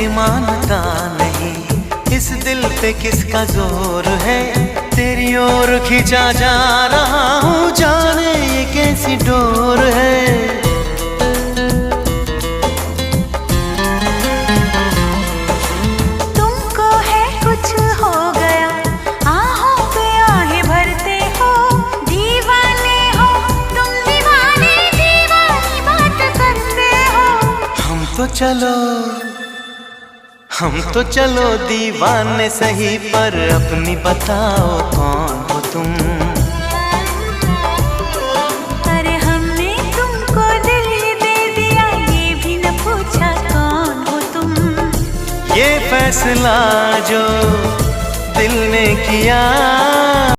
कि मानता नहीं, इस दिल पे किसका जोर है, तेरी ओर खींचा जा रहा हूँ, जाने ये कैसी डोर है। तुमको है कुछ हो गया, आहों पे आहें भरते हो, दीवाने हो तुम, दीवाने दीवानी बात करते हो। हम तो चलो दीवाने सही, पर अपनी बताओ कौन हो तुम। अरे हमने तुमको दिल दे दिया, ये भी न पूछा कौन हो तुम। ये फैसला जो दिल ने किया